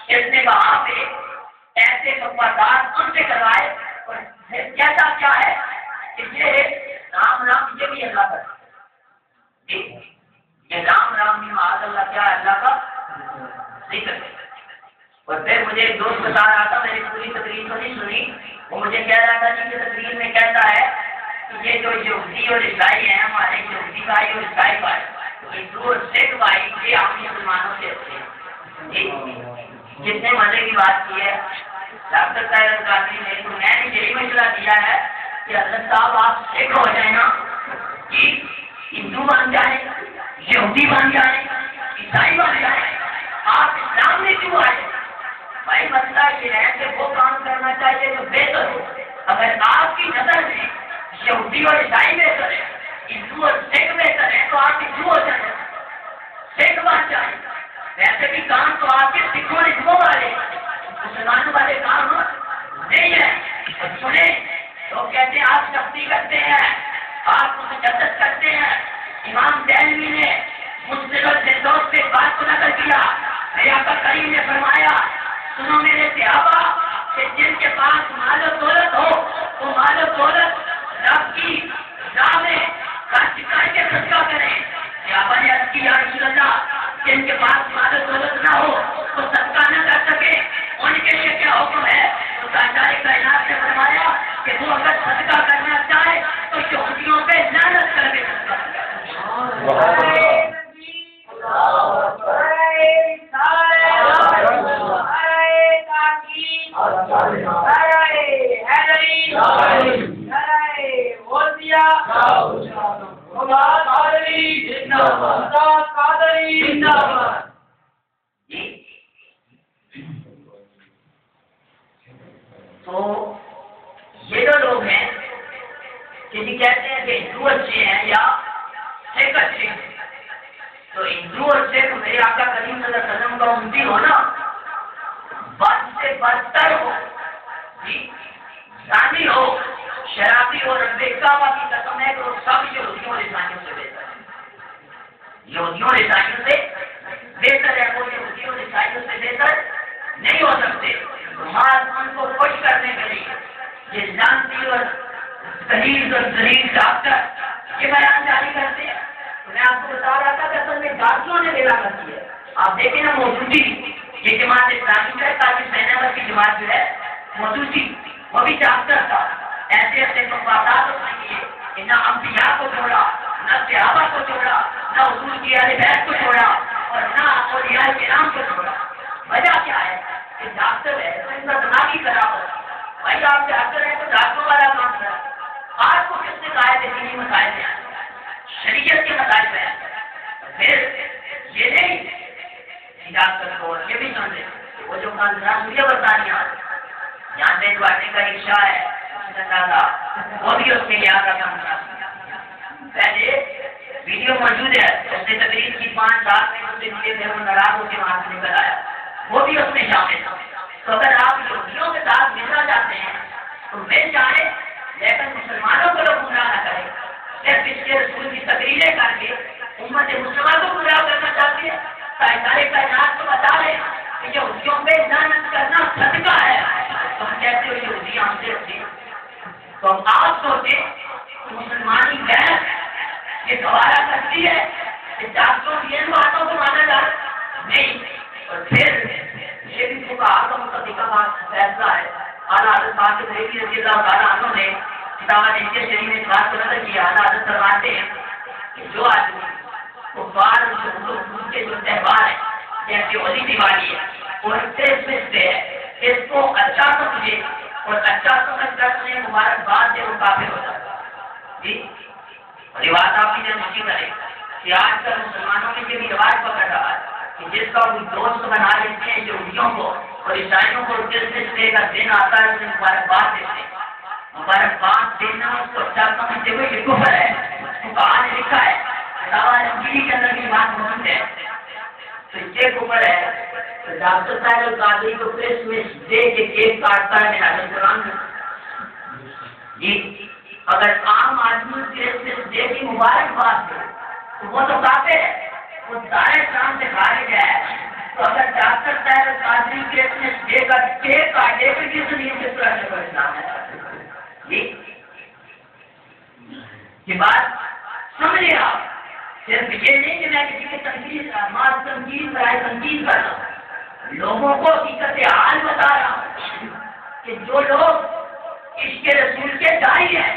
اس نے وہاں پہ ایسے وفادار ان سے کروائے اور کہتا کیا ہے کہ یہ رام رام یہ بھی اللہ کا یہ رام رام بھی معاذ اللہ کیا ہے اللہ کا ذکر ہے۔ اور پھر مجھے ایک دوست بتا رہا تھا، میں نے پوری تقریر تو نہیں سنی، وہ مجھے کہہ رہا تھا کہ تقریر میں کہتا ہے کہ یہ جو یہودی اور عیسائی ہیں ہمارے یہودی بھائی اور عیسائی بھائی ہندو اور سکھ بھائی یہ ہم مسلمانوں سے اچھے ہیں۔ کتنے مزے کی بات کی ہے ڈاکٹر طاہر القادری نے، تو میں نے یہی مشورہ دیا ہے کہ حضرت صاحب آپ سکھ ہو جائیں نا، کہ ہندو بن جائیں، یہودی بن جائیں، عیسائی بن جائیں، آپ اسلام میں کیوں آئے؟ بھائی مسئلہ یہ ہے کہ وہ کام کرنا چاہیے جو بہتر ہو۔ اگر آپ کی نظر میں یہودی اور عیسائی بہتر ہے، ہندو اور سکھ بہتر ہے، تو آپ ہندو ہو جائیں، سکھ بن جائیں۔ ویسے بھی کام تو آپ کے سکھوں ہندوؤں والے مسلمانوں والے کام نہیں ہے۔ اور سنیں لوگ کہتے ہیں آپ سختی کرتے ہیں، آپ مجدد کرتے ہیں۔ امام دہلوی نے مسلم الفردوس سے بات کو نقل کیا، میرے آقا کریم نے فرمایا سنو میرے صحابہ کہ جن کے پاس مال و دولت ہو وہ مال و دولت رب کی راہ میں خرچ کر کے صدقہ کریں۔ صحابہ نے عرض کی یا رسول اللہ جن کے پاس مال و دولت نہ ہو وہ صدقہ نہ کر سکے ان کے لیے کیا حکم ہے؟ تو سرکار کائنات نے فرمایا کہ وہ اگر صدقہ کرنا چاہے تو یہودیوں پہ لعنت کر کے صدقہ کرے۔ تو یہ جو لوگ ہیں کہ کہتے ہیں کہ ہندو اچھے ہیں یا سکھ اچھے ہیں، تو ہندو اور سکھ میرے آقا کریم صلی اللہ علیہ وسلم کا امتی ہو نا، بد سے بدتر ہو، زانی ہو، شرابی ہو، رب کعبہ کی قسم ہے کہ وہ سب یہودیوں اور عیسائیوں سے بہتر ہے۔ یہودیوں اور عیسائیوں سے بہتر ہے، وہ یہودیوں اور عیسائیوں سے بہتر نہیں ہو سکتے۔ ان کو خوش کرنے کے لیے یہ لانتی اور ذلیل ڈاکٹر یہ بیان جاری کرتے ہیں۔ میں آپ کو بتا رہا تھا کہ اصل میں ڈاکٹروں نے ویلا کرتی ہے۔ آپ دیکھیں نا موجودی یہ جماعت اسلامی ہے، تاکہ سینور کی جماعت جو ہے موجودی وہ بھی ڈاکٹر تھا، ایسے ایسے مفادات اٹھائیے کہ نہ انبیاء کو چھوڑا، نہ صحابہ کو چھوڑا، نہ حضور کی اہل بیت کو چھوڑا اور نہ اولیاء کرام کو چھوڑا۔ وجہ کیا ہے کہ ڈاکٹر ہے تو ان کا دماغی خراب ہے۔ بھائی آپ ڈاکٹر ہیں تو ڈاکٹروں والا کام کریں۔ آپ کو کس نے کہا ہے کہ دینی مسائل میں آئے، شریعت کے مسائل میں آئے، پھر یہ نہیں ڈاکٹر کو یہ بھی سمجھے وہ جو مجھے بتایا یہاں سے گواٹی کا رکشا ہے وہ بھی اس کے لیے آتا تھا۔ پہلے ویڈیو موجود ہے، اس نے تقریب کی 5 سال میں اس سے ملے تھے، وہ ناراض ہو کے وہاں سے نکل آیا، وہ بھی اس میں شامل تھا۔ تو اگر آپ یہودیوں کے ساتھ ملنا چاہتے ہیں تو مل جائیں، لیکن مسلمانوں کو لوگ گمراہ نہ کریں۔ صرف اس کے رسول کی تقریریں کر کے امت مسلمہ کو گمراہ کرنا چاہتے ہیں، سارے کائنات کو بتا رہے کہ یہودیوں پہ لعنت کرنا صدقہ ہے، تو ہم کہتے ہو یہودی ہم سے اچھے۔ تو آپ سوچیں مسلمانی بحث یہ گوارا کرتی ہے کہ ڈاکٹروں کی ان باتوں کو مانا جائے نہیں۔ اور پھر یہ بھی فقہاء کا متفقہ فیصلہ ہے، اعلیٰ حضرت فاطمی بریلوی رضی اللہ تعالیٰ عنہ نے کتاب نجیہ شریف میں اس بات کو نقل کیا۔ اعلیٰ حضرت فرماتے ہیں کہ جو آدمی کفار اور کے جو تہوار ہیں جیسے ہولی دیوالی ہے اور کرسمس ڈے ہے، اس کو اچھا سمجھے اور اچھا سمجھ کر انہیں مبارکباد دے، وہ کافر ہو جاتا ہے۔ جی اور یہ بات آپ کی مشی کرے کہ آج کل مسلمانوں میں یہ بھی رواج پکڑ رہا ہے کہ جس کا کوئی دوست بنا لیتے ہیں یہودیوں کو اور عیسائیوں کو کرسمس ڈے کا دن آتا ہے اسے مبارکباد دیتے ہیں۔ مبارکباد دینا اس کو اچھا سمجھتے ہوئے یہ کفر ہے۔ تو کہاں نے لکھا ہے انجیل کے اندر بھی بات موجود ہے، تو یہ کفر ہے۔ تو ڈاکٹر صاحب القادری کو کرسمس ڈے کے کیک کاٹتا ہے میرا قرآن میں۔ جی اگر عام آدمی کرسمس ڈے کی مبارکباد دے تو وہ تو کافر ہے، وہ دار اسلام سے خارج ہے۔ تو اگر ڈاکٹر صاحب قادری کیس میں دے گا کاٹے پہ کس نیت سے طرح سے اسلام ہے یہ بات سمجھے آپ. صرف یہ نہیں کہ میں کسی کی تنقید رائے تنقید کر رہا ہوں, لوگوں کو حقیقت حال بتا رہا ہوں کہ جو لوگ عشق رسول کے داعی ہیں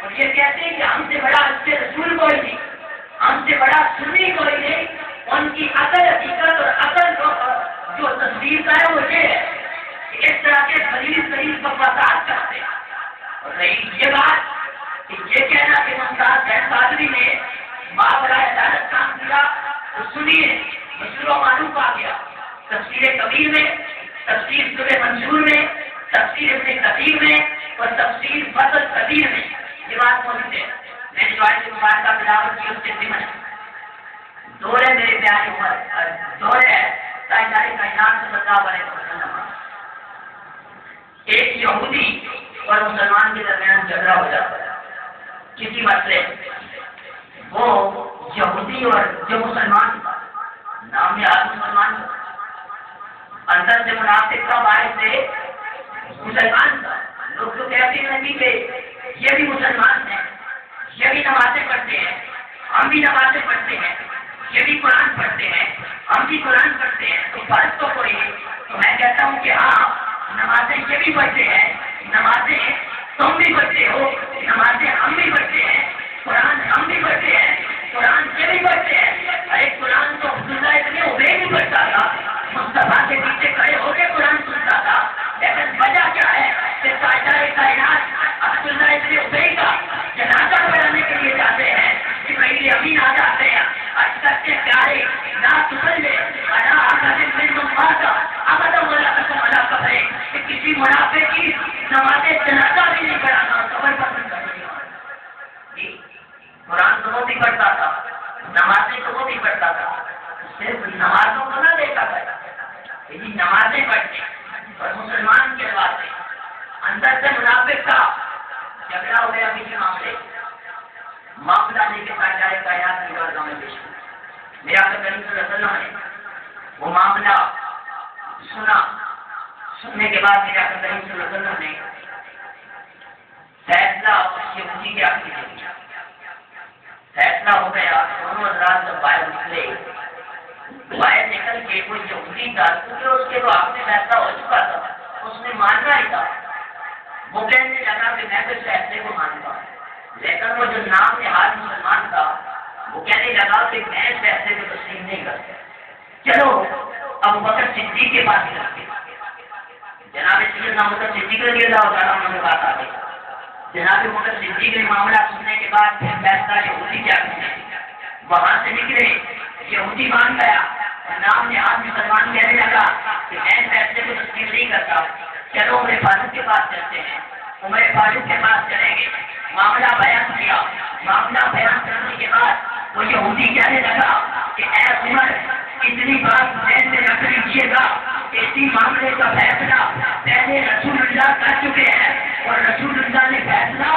اور یہ کہتے ہیں کہ ہم سے بڑا عشق رسول کوئی نہیں, ہم سے بڑا سنی کوئی نہیں, ان کی اصل حقیقت اور اصل جو تصویر کا ہے وہ یہ ہے کہ اس طرح کے غریب بکواسات کرتے ہیں. اور رہی یہ بات کہ یہ کہنا کہ ممتاز بہن قادری نے برائے عدالت کام کیا تو سنیے مشہور و معروف آ گیا تفسیر کبیر میں, تفسیر سورہ منصور میں, تفسیر ابن کثیر میں اور تفسیر فصل کبیر میں یہ بات موجود ہے. میں نے جو آیت مبارکہ تلاوت کی اس کے ضمن دور ہے میرے پیارے عمر, دور ہے تاجدار کائنات صلی اللہ علیہ وسلم. ایک یہودی اور مسلمان کے درمیان جھگڑا ہو جاتا ہے کسی مسئلے. وہ یہودی اور جو مسلمان نام میں آج مسلمان اندر سے منافق کا باعث سے مسلمان تھا. لوگ تو کہتے ہیں نبی کہ یہ بھی مسلمان ہیں, یہ بھی نمازیں پڑھتے ہیں, ہم بھی نمازیں پڑھتے ہیں, یہ بھی قرآن پڑھتے ہیں, ہم بھی قرآن پڑھتے ہیں, تو فرق تو کوئی نہیں. تو میں کہتا ہوں کہ ہاں نمازیں یہ بھی پڑھتے ہیں, نمازیں تم بھی پڑھتے ہو, نمازیں ہم بھی پڑھتے ہیں, قرآن ہم بھی پڑھتے ہیں, قرآن یہ بھی پڑھتے ہیں. ارے قرآن تو عبداللہ ابن ابی بھی پڑھتا تھا, مصطفیٰ کے پیچھے کھڑے ہو کے قرآن سنتا تھا. لیکن وجہ کیا ہے کہ تاجدار کائنات عبداللہ ابن ابی کا جنازہ پڑھانے کے لیے جاتے ہیں, جبرائیل امین آ جاتے ہیں, اشرف کے پیارے لا تصلی علی احد منهم مات ابدا ولا تقم على قبره کہ کسی منافق کی نماز جنازہ بھی نہیں پڑھانا, قبر پر نہیں کرنا. قرآن تو وہ بھی پڑھتا تھا, نمازیں تو وہ بھی پڑھتا تھا, صرف نمازوں کو نہ دیکھا کرتا کہ نمازیں پڑھتے اور مسلمان کے واسطے اندر سے منافق کا جھگڑا ہو گیا کسی معاملہ لے کے تاجدار کائنات کی بارگاہ میں پیش کیا. میرا کریم صلی اللہ علیہ وسلم نے وہ معاملہ سنا, سننے کے بعد میرا کریم صلی اللہ علیہ وسلم نے فیصلہ یہودی کے آخری دے دیا. فیصلہ ہو گیا, دونوں حضرات جب باہر نکلے, باہر نکل کے وہ یہودی تھا کیونکہ اس کے تو آپ نے فیصلہ ہو چکا تھا, اس نے ماننا ہی تھا. وہ کہنے لگا کہ میں تو فیصلے کو مانتا ہوں, لیکن وہ جو نام نہاد مسلمان تھا وہ کہنے لگا کہ میں اس فیصلے کو تسلیم نہیں کرتا. چلو ابو بکر صدیق کے پاس رکھتے, جناب سیدنا ابو بکر صدیق رضی اللہ تعالیٰ عنہ کے پاس آ گئے. جناب ابو بکر صدیق نے معاملہ سننے کے بعد پھر فیصلہ یہودی کیا کرنا, وہاں سے نکلے, یہودی مان گیا, نام نہاد مسلمان کہنے لگا کہ میں اس فیصلے کو تسلیم نہیں کرتا. چلو عمر فاروق کے پاس چلتے ہیں. عمر فاروق کے پاس چلیں گے, معاملہ بیان کیا. معاملہ بیان کرنے کے بعد وہ یہودی کہنے لگا کہ اے عمر اتنی بات ذہن میں رکھ لیجیے گا, اسی معاملے کا فیصلہ پہلے رسول اللہ کر چکے ہیں اور رسول اللہ نے فیصلہ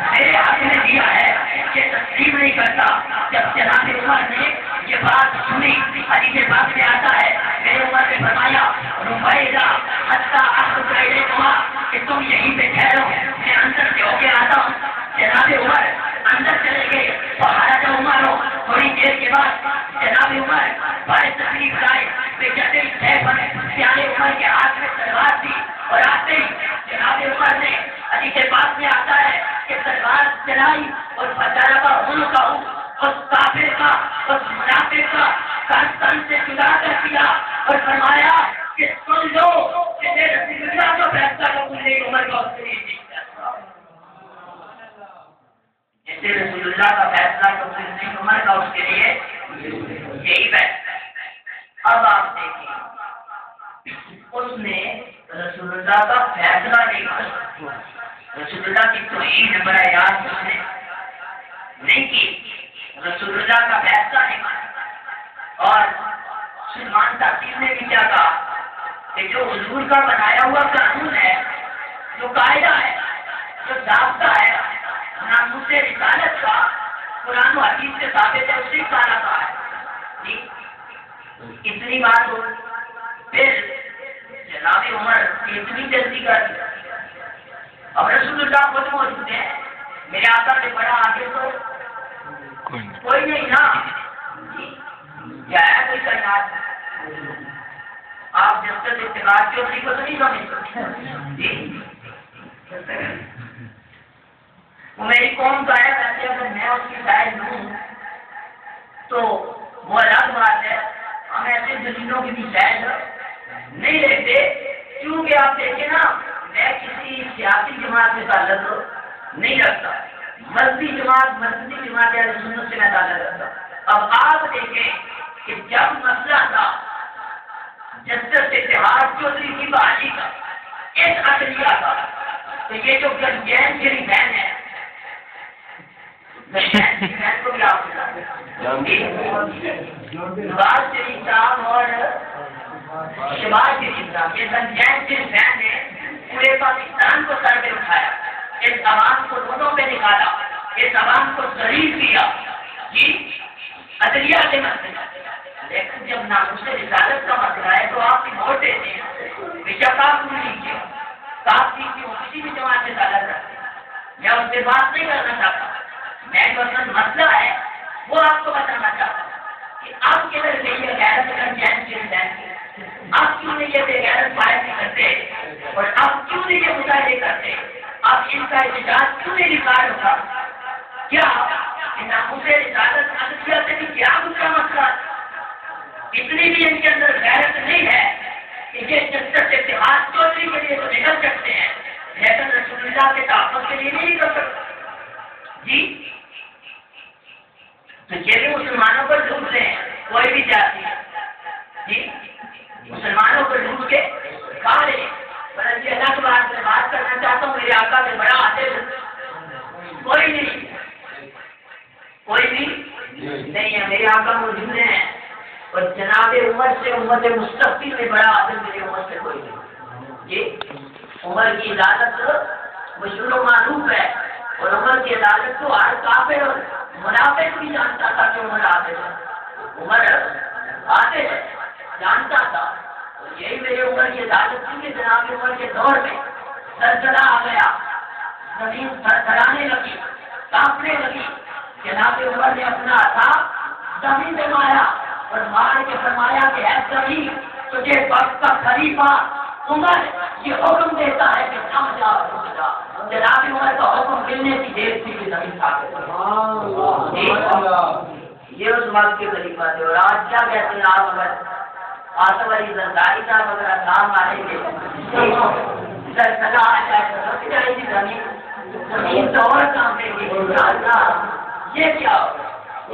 میرے ہاتھ میں دیا ہے کہ تسلیم نہیں کرتا. جب جناب عمر نے یہ بات سنی, حدیث پاک میں آتا ہے میرے عمر نے فرمایا رفیدہ حتی اخذ الیکما کہ تم یہیں پہ ٹھہرو, میں اندر سے ہو کے آتا ہوں. جناب عمر اندر چلے گئے تو حضرت عمر ہو. تھوڑی دیر کے بعد جناب عمر بڑے تکلیف لائے, بیچارے پیارے عمر کے ہاتھ میں تلوار تھی اور آتے ہی جناب عمر نے حدیث پاک میں آتا ہے کہ تلوار چلائی اور بچارا کا ان کا اس کافر کا اس منافق کا تن سے جدا کر دیا اور فرمایا کہ سن لو کہ رسول اللہ کا فیصلہ قبول نہیں, عمر کا اس کے لیے جیسے رسول اللہ کا فیصلہ قبول نہیں, عمر کا اس کے لیے یہی فیصلہ. اب آپ دیکھیں اس نے رسول اللہ کا فیصلہ نہیں کیا, رسول اللہ کی توہین براہ راست اس نے نہیں کی, رسول اللہ کا فیصلہ نہیں مانا. اور سلمان تاثیر نے بھی کیا کہا کہ جو حضور کا بنایا ہوا قانون ہے, جو قاعدہ ہے, جو ضابطہ ہے ناموس رسالت کا, قرآن و حدیث سے ثابت ہے, اسی کہا ہے. اتنی بات ہو پھر جناب عمر اتنی جلدی کر دی. اب رسول اللہ خود موجود ہیں, میرے آقا سے بڑا آگے تو کوئی نہیں نا. کیا ہے کوئی کائنات؟ آپ جب تک اتقاد چودھری کو تو نہیں سمجھتے جی. وہ میری قوم کا ہے, کہتے اگر میں اس کی شاید ہوں تو وہ الگ بات ہے. ہم ایسے زمینوں کی بھی شاید نہیں رہتے, کیونکہ آپ دیکھیں نا, میں کسی سیاسی جماعت سے تعلق نہیں رکھتا, مذہبی جماعت مسجدی جماعت یا سنت سے میں تعلق رکھتا. اب آپ دیکھیں کہ جب مسئلہ تھا جسٹس اتحاد چودھری کی بحالی کا, اس عدلیہ کا, تو یہ جو گنجین شریف بہن ہے, گنجین شریف بہن کو بھی آپ نواز شریف صاحب اور شہباز شریف صاحب, یہ گنجین شریف بہن نے پورے پاکستان کو سر پہ اٹھایا, اس عوام کو روڈوں پہ نکالا, اس عوام کو ذلیل کیا جی عدلیہ کے مسئلے. لیکن جب ناموس رسالت کا مسئلہ ہے تو آپ کی ووٹ دیتے ہیں, بے شک آپ کو لیجیے, آپ کسی بھی جماعت سے تعلق رکھتے ہیں. میں اس سے بات نہیں کرنا چاہتا, میں جو اصل مسئلہ ہے وہ آپ کو بتانا چاہتا ہوں کہ آپ کدھر گئی ہے غیرت گنجین شریف بہن, آپ کیوں نہیں یہ بے غیرت فائر نہیں کرتے, اور آپ کیوں نہیں یہ مظاہرے کرتے, آپ ان کا احتجاج کیوں نہیں ریکارڈ ہوتا؟ کیا ناموس رسالت عدلیہ سے بھی کیا دوسرا مسئلہ؟ اتنی بھی ان کے اندر غیرت نہیں ہے کہ یہ جسٹس اتحاد چودھری کے لیے تو نکل سکتے ہیں, لیکن رسول اللہ کے تحفظ کے لیے نہیں نکل سکتے جی. تو یہ بھی مسلمانوں پر لوٹ رہے ہیں, کوئی بھی جاتی ہے جی, مسلمانوں پر لوٹ کے کھا رہے ہیں. بلکہ اللہ کے بات میں بات کرنا چاہتا ہوں, میرے آقا میں بڑا آتے کوئی نہیں, کوئی بھی نہیں ہے, میرے آقا موجود ہیں. اور جناب عمر سے امت مستقبل میں بڑا عادل میری عمر سے کوئی نہیں جی. عمر کی عدالت مشہور و معروف ہے, اور عمر کی عدالت تو ہر کافر اور منافق بھی جانتا تھا کہ عمر عادل ہے, عمر عادل ہے جانتا تھا. یہی میرے عمر کی عدالت تھی کہ جناب عمر کے دور میں زلزلہ آ گیا, زمین تھرتھرانے لگی, کانپنے لگی. جناب عمر نے اپنا ہاتھ زمین پہ مارا اور مار کے فرمایا کہ اے زمین, تجھے وقت کا خلیفہ عمر یہ حکم دیتا ہے کہ تھم جا رک جا. جناب عمر کا حکم ملنے کی دیر تھی کہ زمین کھا کے یہ اس وقت کے خلیفہ تھے. اور آج کیا کہتے ہیں آپ, اگر آصف علی زرداری صاحب اگر اذان ماریں گے زلزلہ آ جائے تو رک جائے گی زمین, زمین تو اور کام دے گی. یہ کیا ہوگا؟